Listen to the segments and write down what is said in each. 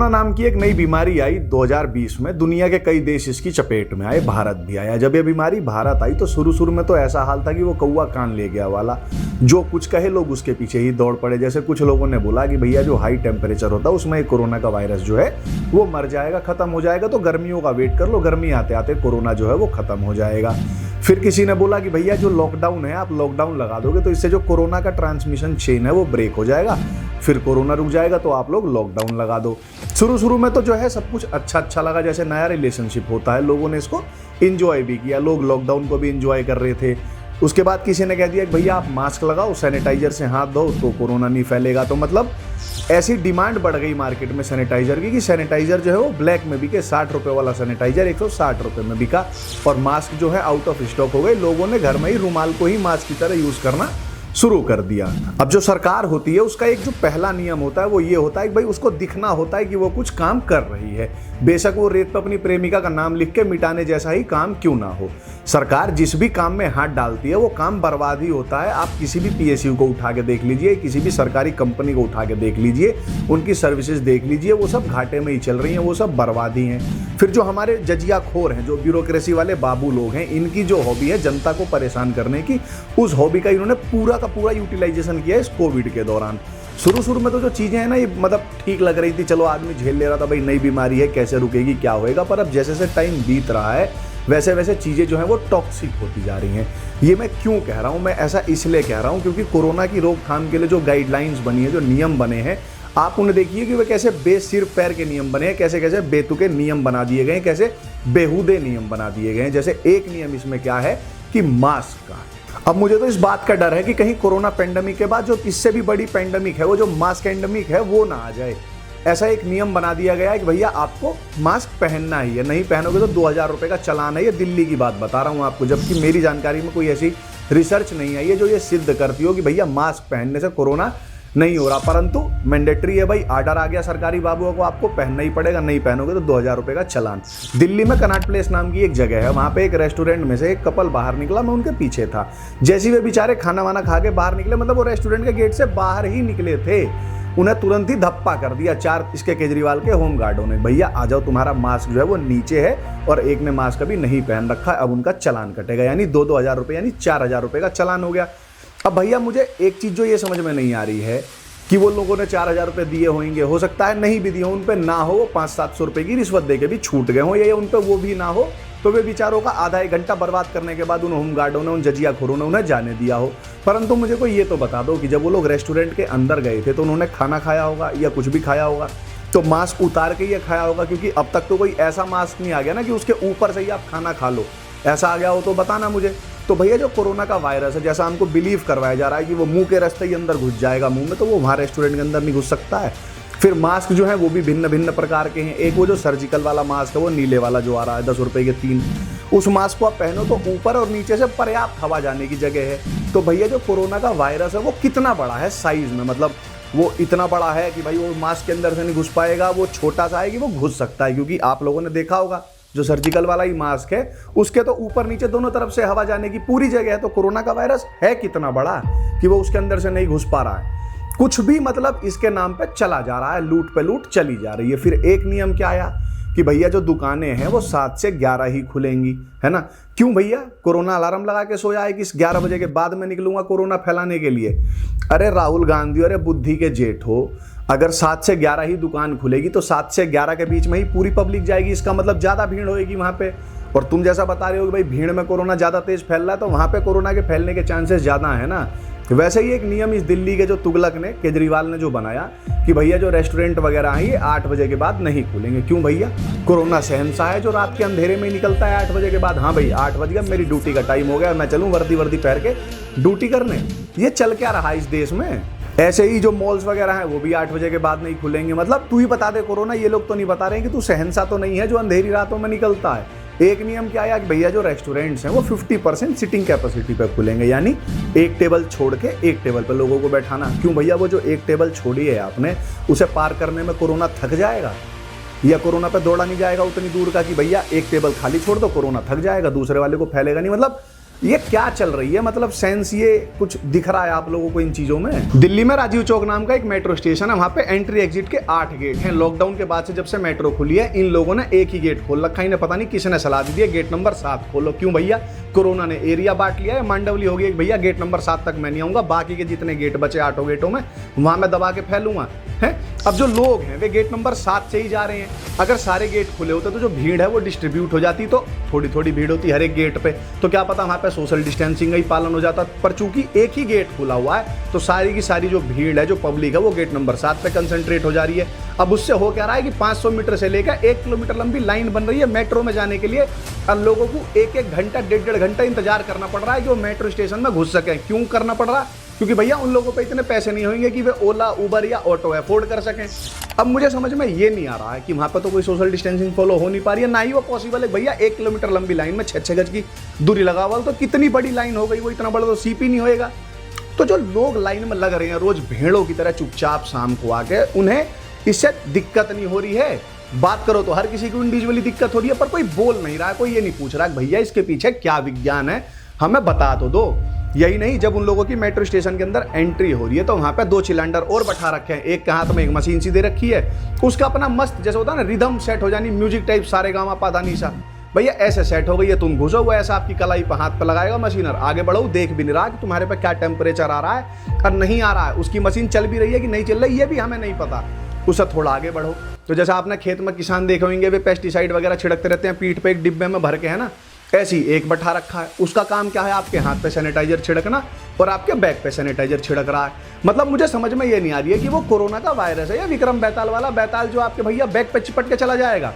Corona नाम की एक नई बीमारी आई 2020 में। दुनिया के कई देश इसकी चपेट में आए, भारत भी आया। जब ये बीमारी भारत आई तो शुरू में तो ऐसा हाल था कि वो कौवा कान ले गया वाला। जो कुछ कहे लोग उसके पीछे ही दौड़ पड़े। जैसे कुछ लोगों ने बोला कि भैया जो हाई टेम्परेचर होता है उसमें कोरोना का वायरस जो है वो मर जाएगा, खत्म हो जाएगा, तो गर्मियों का वेट कर लो, गर्मी आते आते कोरोना जो है वो खत्म हो जाएगा। फिर किसी ने बोला कि भैया जो लॉकडाउन है आप लॉकडाउन लगा दोगे तो इससे जो कोरोना का ट्रांसमिशन चेन है वो ब्रेक हो जाएगा, फिर कोरोना रुक जाएगा, तो आप लोग लॉकडाउन लगा दो। शुरू में तो जो है सब कुछ अच्छा लगा, जैसे नया रिलेशनशिप होता है, लोगों ने इसको इंजॉय भी किया, लोग लॉकडाउन को भी इंजॉय कर रहे थे। उसके बाद किसी ने कह दिया कि भैया आप मास्क लगाओ, सैनिटाइजर से हाथ धो तो कोरोना नहीं फैलेगा। तो मतलब ऐसी डिमांड बढ़ गई मार्केट में सैनिटाइजर की कि सैनिटाइजर जो है वो ब्लैक में बिके। 60 रुपये वाला सैनिटाइजर 160 रुपये में बिका और मास्क जो है आउट ऑफ स्टॉक हो गए। लोगों ने घर में ही रुमाल को ही मास्क की तरह यूज करना शुरू कर दिया। अब जो सरकार होती है उसका एक जो पहला नियम होता है वो ये होता है कि भाई उसको दिखना होता है कि वो कुछ काम कर रही है, बेशक वो रेत पर अपनी प्रेमिका का नाम लिख के मिटाने जैसा ही काम क्यों ना हो। सरकार जिस भी काम में हाथ डालती है वो काम बर्बाद ही होता है। आप किसी भी पीएसयू को उठा के देख लीजिए, किसी भी सरकारी कंपनी को उठा के देख लीजिए, उनकी सर्विसेज देख लीजिए, वो सब घाटे में ही चल रही हैं, वो सब बर्बादी हैं। फिर जो हमारे जजिया खोर हैं, जो ब्यूरोक्रेसी वाले बाबू लोग हैं, इनकी जो हॉबी है जनता को परेशान करने की, उस हॉबी का इन्होंने पूरा का पूरा यूटिलाइजेशन किया है इस कोविड के दौरान। शुरू में तो जो चीज़ें हैं ना ये मतलब ठीक लग रही थी, चलो आदमी झेल ले रहा था, भाई नई बीमारी है कैसे रुकेगी क्या होएगा। पर अब जैसे जैसे टाइम बीत रहा है वैसे वैसे चीज़ें जो हैं वो टॉक्सिक होती जा रही हैं। ये मैं क्यों कह रहा हूँ, मैं ऐसा इसलिए कह रहा हूँ क्योंकि कोरोना की रोकथाम के लिए जो गाइडलाइंस बनी है, जो नियम बने हैं, आप उन्हें देखिए कि वे कैसे बेसिर पैर के नियम बने हैं, कैसे कैसे बेतुके नियम बना दिए गए हैं, कैसे बेहुदे नियम बना दिए गए हैं। जैसे एक नियम इसमें क्या है कि मास्क का। अब मुझे तो इस बात का डर है कि कहीं कोरोना पेंडेमिक के बाद जो इससे भी बड़ी पेंडेमिक है, वो जो मास्क एंडेमिक है, वो ना आ जाए। ऐसा एक नियम बना दिया गया है कि भैया आपको मास्क पहनना ही है, नहीं पहनोगे तो 2000 रुपये का चालान है। ये दिल्ली की बात बता रहा हूँ आपको, जबकि मेरी जानकारी में कोई ऐसी रिसर्च नहीं आई है जो ये सिद्ध करती हो कि भैया मास्क पहनने से कोरोना नहीं हो रहा। परंतु मैंडेटरी है भाई, आर्डर आ गया सरकारी बाबुओं को, आपको पहनना ही पड़ेगा, नहीं पहनोगे तो 2000 रुपये का चालान। दिल्ली में कनॉट प्लेस नाम की एक जगह है, वहाँ पे एक रेस्टोरेंट में से एक कपल बाहर निकला, मैं उनके पीछे था। जैसे वे बेचारे खाना वाना खा के बाहर निकले, मतलब वो रेस्टोरेंट के गेट से बाहर ही निकले थे, उन्हें तुरंत ही धप्पा कर दिया 4 इसके केजरीवाल के होमगार्डों ने। भैया आ जाओ, तुम्हारा मास्क जो है वो नीचे है और एक ने मास्क अभी नहीं पहन रखा है, अब उनका चालान कटेगा, यानी 2-2 हज़ार रुपये यानी 4000 रुपये का चालान हो गया। अब भैया मुझे एक चीज़ जो ये समझ में नहीं आ रही है कि वो लोगों ने 4000 रुपये दिए होंगे, हो सकता है नहीं भी दिए हो, उन पे ना हो, वो 500-700 रुपये की रिश्वत दे के भी छूट गए हों, या उन पे वो भी ना हो, तो वे बेचारों का आधा 1 घंटा बर्बाद करने के बाद उन होमगार्डों ने, उन जजिया खोरों ने उन्हें जाने दिया हो। परंतु मुझे कोई ये तो बता दो कि जब वो लोग रेस्टोरेंट के अंदर गए थे तो उन्होंने खाना खाया होगा या कुछ भी खाया होगा, तो मास्क उतार के ये खाया होगा, क्योंकि अब तक तो कोई ऐसा मास्क नहीं आ गया ना कि उसके ऊपर से ही आप खाना खा लो। ऐसा आ गया हो तो बताना मुझे। तो भैया जो कोरोना का वायरस है, जैसा हमको बिलीव करवाया जा रहा है कि वो मुंह के रास्ते ही अंदर घुस जाएगा मुंह में, तो वो वहाँ रेस्टोरेंट के अंदर नहीं घुस सकता है। फिर मास्क जो है वो भी भिन्न भिन्न प्रकार के हैं। एक वो जो सर्जिकल वाला मास्क है, वो नीले वाला जो आ रहा है 10 रुपये के 3, उस मास्क को आप पहनो तो ऊपर और नीचे से पर्याप्त हवा जाने की जगह है। तो भैया जो कोरोना का वायरस है वो कितना बड़ा है साइज में, मतलब वो इतना बड़ा है कि भाई वो मास्क के अंदर से नहीं घुस पाएगा, वो छोटा सा है कि वो घुस सकता है। क्योंकि आप लोगों ने देखा होगा जो सर्जिकल वाला ही मास्क है उसके तो ऊपर नीचे दोनों तरफ से हवा जाने की पूरी जगह है। तो कोरोना का वायरस है कितना बड़ा कि वो उसके अंदर से नहीं घुस पा रहा है। कुछ भी मतलब इसके नाम पे चला जा रहा है, लूट पे लूट चली जा रही है। फिर एक नियम क्या आया कि भैया जो दुकानें हैं वो 7 से 11 ही खुलेंगी, है ना। क्यों भैया, कोरोना अलार्म लगा के सोया है कि इस 11 बजे के बाद मैं निकलूंगा कोरोना फैलाने के लिए। अरे राहुल गांधी, अरे बुद्धि के जेठ हो, अगर 7 से 11 ही दुकान खुलेगी तो 7 से 11 के बीच में ही पूरी पब्लिक जाएगी, इसका मतलब ज़्यादा भीड़ होएगी वहाँ पे। और तुम जैसा बता रहे हो कि भाई भीड़ में कोरोना ज़्यादा तेज फैल रहा है, तो वहाँ पे कोरोना के फैलने के चांसेस ज़्यादा है ना। वैसे ही एक नियम इस दिल्ली के जो तुगलक ने, केजरीवाल ने जो बनाया कि भैया जो रेस्टोरेंट वगैरह हैं ये 8 बजे के बाद नहीं खुलेंगे। क्यों भैया, कोरोना शहंशाह है जो रात के अंधेरे में ही निकलता है 8 बजे के बाद। हाँ भाई 8 बज गया, मेरी ड्यूटी का टाइम हो गया, मैं चलूँ वर्दी पहन के ड्यूटी करने। ये चल क्या रहा है इस देश में। ऐसे ही जो मॉल्स वगैरह हैं वो भी 8 बजे के बाद नहीं खुलेंगे। मतलब तू ही बता दे कोरोना, ये लोग तो नहीं बता रहे हैं कि तू शहंशाह तो नहीं है जो अंधेरी रातों में निकलता है। एक नियम क्या आया कि भैया जो रेस्टोरेंट्स हैं वो 50% सिटिंग कैपेसिटी पे खुलेंगे, यानी एक टेबल छोड़ के एक टेबल पे लोगों को बैठाना। क्यों भैया, वो जो एक टेबल छोड़ी है आपने, उसे पार करने में कोरोना थक जाएगा या कोरोना पे दौड़ा नहीं जाएगा उतनी दूर का कि भैया एक टेबल खाली छोड़ दो, कोरोना थक जाएगा, दूसरे वाले को फैलेगा नहीं। मतलब ये क्या चल रही है, मतलब सेंस ये कुछ दिख रहा है आप लोगों को इन चीजों में? दिल्ली में राजीव चौक नाम का एक मेट्रो स्टेशन है, वहां पे एंट्री एग्जिट के 8 गेट हैं। लॉकडाउन के बाद से जब से मेट्रो खुली है, इन लोगों ने एक ही गेट खोल रखा है। इन्हें पता नहीं किसने सलाह दी है गेट नंबर 7 खोलो। क्यों भैया? कोरोना ने एरिया बांट लिया है, मांडवली हो गई भैया गेट नंबर 7 तक मैं नहीं आऊंगा, बाकी के जितने गेट बचे 8 गेटों में वहां मैं दबा के फैलूंगा है। अब जो लोग हैं वे गेट नंबर 7 से ही जा रहे हैं। अगर सारे गेट खुले होते तो जो भीड़ है वो डिस्ट्रीब्यूट हो जाती, तो थोड़ी थोड़ी भीड़ होती हर एक गेट पे, तो क्या पता वहां पे सोशल डिस्टेंसिंग का ही पालन हो जाता। पर चूंकि एक ही गेट खुला हुआ है तो सारी की सारी जो भीड़ है, जो पब्लिक है, वो गेट नंबर 7 पे कंसंट्रेट हो जा रही है। अब उससे हो क्या रहा है कि 500 मीटर से लेकर 1 किलोमीटर लंबी लाइन बन रही है मेट्रो में जाने के लिए। अब लोगों को 1-1 घंटा 1.5 घंटा इंतजार करना पड़ रहा है कि वो मेट्रो स्टेशन में घुस सके। क्यों करना पड़ रहा है? क्योंकि भैया उन लोगों पे इतने पैसे नहीं होंगे कि वे ओला, उबर या ऑटो अफोर्ड कर सकें। अब मुझे समझ में ये नहीं आ रहा है कि वहां पर तो कोई सोशल डिस्टेंसिंग फॉलो हो नहीं पा रही है, ना ही वो पॉसिबल है। भैया 1 किलोमीटर लंबी लाइन में 6-6 गज की दूरी लगा हुआ, तो कितनी बड़ी लाइन हो गई, वो इतना बड़ा तो सीपी नहीं होएगा। तो जो लोग लाइन में लग रहे हैं रोज भेड़ों की तरह चुपचाप शाम को आके, उन्हें इससे दिक्कत नहीं हो रही है। बात करो तो हर किसी को इंडिविजुअली दिक्कत हो रही है, पर कोई बोल नहीं रहा है, कोई ये नहीं पूछ रहा है भैया इसके पीछे क्या विज्ञान है, हमें बता तो दो। यही नहीं, जब उन लोगों की मेट्रो स्टेशन के अंदर एंट्री हो रही है तो वहां पे 2 सिलेंडर और बैठा रखे हैं। एक के हाथ में एक मशीन सी दे रखी है, उसका अपना मस्त जैसे होता है ना रिदम सेट हो जानी, म्यूजिक टाइप सारे गामा पाधा नीसा। भैया ऐसे सेट हो गई है, तुम घुसो वो ऐसा आपकी कलाई पर हाथ पे लगाएगा मशीनर, आगे बढ़ो, देख भी नहीं रहा कि तुम्हारे पे क्या टेम्परेचर आ रहा है और नहीं आ रहा है। उसकी मशीन चल भी रही है कि नहीं चल रही है, ये भी हमें नहीं पता। उससे थोड़ा आगे बढ़ो तो जैसा आपने खेत में किसान देखे होंगे वे पेस्टिसाइड वगैरह छिड़कते रहते हैं पीठ पे एक डिब्बे में भर के, है ना, ऐसी एक बैठा रखा है। उसका काम क्या है? आपके हाथ पे सैनिटाइजर छिड़कना और आपके बैग पे सैनिटाइजर छिड़क रहा है। मतलब मुझे समझ में ये नहीं आ रही है कि वो कोरोना का वायरस है या विक्रम बेताल वाला बेताल जो आपके भैया बैग पे चिपट के चला जाएगा।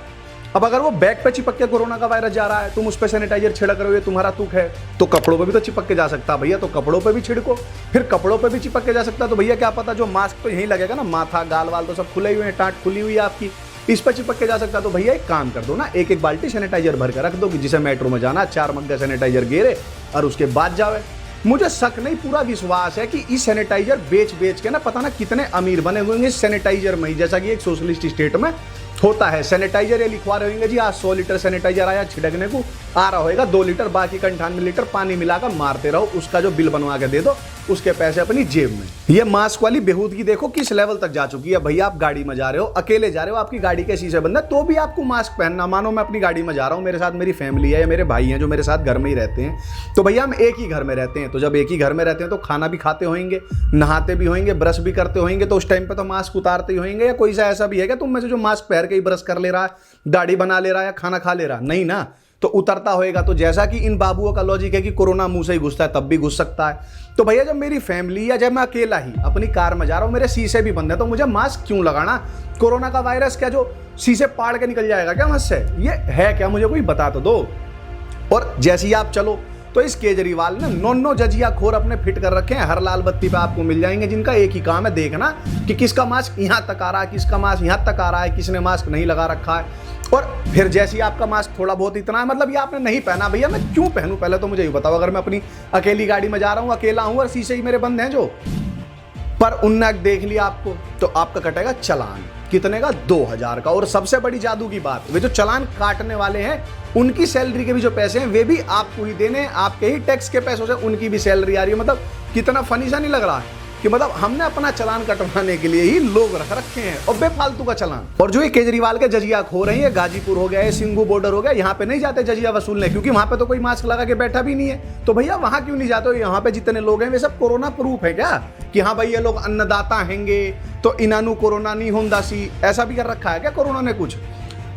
अब अगर वो बैग पे चिपक के कोरोना का वायरस जा रहा है, तुम उस पे सैनिटाइजर छिड़क रहे हो, ये तुम्हारा तुक है, तो कपड़ों पे भी तो चिपक के जा सकता भैया, तो कपड़ों पे भी छिड़को। फिर कपड़ों पे भी चिपक के जा सकता तो भैया क्या पता जो मास्क तो यहीं लगेगा ना, माथा गाल वाल तो सब खुले हुए हैं, टाट खुली हुई है आपकी, इस पर चिपक के जा सकता। तो भैया एक काम कर दो ना, एक बाल्टी सैनिटाइजर भर कर रख दो कि जिसे मेट्रो में जाना 4 मग्गे सैनिटाइजर गेरे और उसके बाद जावे। मुझे शक नहीं, पूरा विश्वास है कि इस सैनिटाइजर बेच के ना पता ना कितने अमीर बने हुए हैं इस सैनिटाइजर में ही, जैसा कि एक सोशलिस्ट स्टेट में होता है। सैनिटाइजर ये लिखवा रहे होंगे जी आज 100 लीटर सैनिटाइजर आया छिड़कने को, आ रहा होगा 2 लीटर, बाकी का 98 लीटर पानी मिलाकर मारते रहो, उसका जो बिल बनवा के दे दो, उसके पैसे अपनी जेब में। ये मास्क वाली बेहूदगी देखो किस लेवल तक जा चुकी है। भैया आप गाड़ी में जा रहे हो, अकेले जा रहे हो, आपकी गाड़ी के शीशे बंद है, तो भी आपको मास्क पहनना। मानो मैं अपनी गाड़ी में जा रहा हूँ, मेरे साथ मेरी फैमिली है या मेरे भाई हैं जो मेरे साथ घर में ही रहते हैं, तो भैया हम एक ही घर में रहते हैं। तो जब एक ही घर में रहते हैं तो खाना भी खाते होंगे, नहाते भी होंगे, ब्रश भी करते होंगे, तो उस टाइम पे तो मास्क उतारते ही होंगे। या कोई सा ऐसा भी है क्या तुम में से जो मास्क पहन के ही ब्रश कर ले रहा है, दाढ़ी बना ले रहा है या खाना खा ले रहा? नहीं ना, तो उतरता होएगा। तो जैसा कि इन बाबुओं का लॉजिक है कि कोरोना मुंह से ही घुसता है, तब भी घुस सकता है। तो भैया जब मेरी फैमिली या जब मैं अकेला ही अपनी कार में जा रहा हूं, मेरे शीशे भी बंद है, तो मुझे मास्क क्यों लगाना? कोरोना का वायरस क्या जो शीशे पाड़ के निकल जाएगा क्या मुझसे? ये है क्या? मुझे कोई बता तो दो। और जैसे ही आप चलो तो इस केजरीवाल ने 9 जजिया खोर अपने फिट कर रखे हैं, हर लाल बत्ती पे आपको मिल जाएंगे, जिनका एक ही काम है देखना कि किसका मास्क यहां तक आ रहा है, किसका मास्क यहां तक आ रहा है, किसने मास्क नहीं लगा रखा है। और फिर जैसे ही आपका मास्क थोड़ा बहुत इतना है, मतलब ये आपने नहीं पहना, भैया मैं क्यों पहनूं? पहले तो मुझे ये बताओ। अगर मैं अपनी अकेली गाड़ी में जा रहा हूं, अकेला हूं और शीशे ही मेरे बंद हैं जो, पर उनने देख लिया आपको, तो आपका कटेगा चालान। कितने का? 2000 का। और सबसे बड़ी जादू की बात, वे जो चालान काटने वाले हैं उनकी सैलरी के भी जो पैसे हैं वे भी आपको ही देने हैं, आपके ही टैक्स के पैसों से उनकी भी सैलरी आ रही है। मतलब कितना फनी सा नहीं लग रहा है कि मतलब हमने अपना चालान कटवाने के लिए ही लोग रख रखे हैं और बेफालतू का चालान। और जो ये केजरीवाल के जजिया खो रहे हैं, गाजीपुर हो गया, सिंगू बॉर्डर हो गया, यहाँ पे नहीं जाते जजिया वसूलने, क्योंकि वहां पे तो कोई मास्क लगा के बैठा भी नहीं है। तो भैया वहां क्यों नहीं जाते? यहाँ पे जितने लोग हैं वे सब कोरोना प्रूफ है क्या कि हाँ भाई ये लोग अन्नदाता हैंगे तो इनानू कोरोना नहीं होंदा सी, ऐसा भी कर रखा है क्या कोरोना ने कुछ?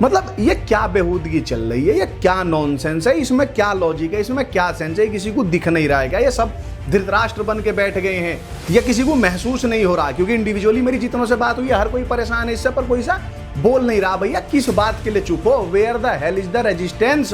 मतलब ये क्या बेहूदगी चल रही है, ये क्या नॉनसेंस है, इसमें क्या लॉजिक है, इसमें क्या सेंस है? किसी को दिख नहीं रहा है क्या? ये सब धृतराष्ट्र बन के बैठ गए हैं या किसी को महसूस नहीं हो रहा? क्योंकि इंडिविजुअली मेरी जितनों से बात हुई है, हर कोई परेशान है इससे, पर कोई सा बोल नहीं रहा। भैया किस बात के लिए चुप हो? Where the hell is the resistance?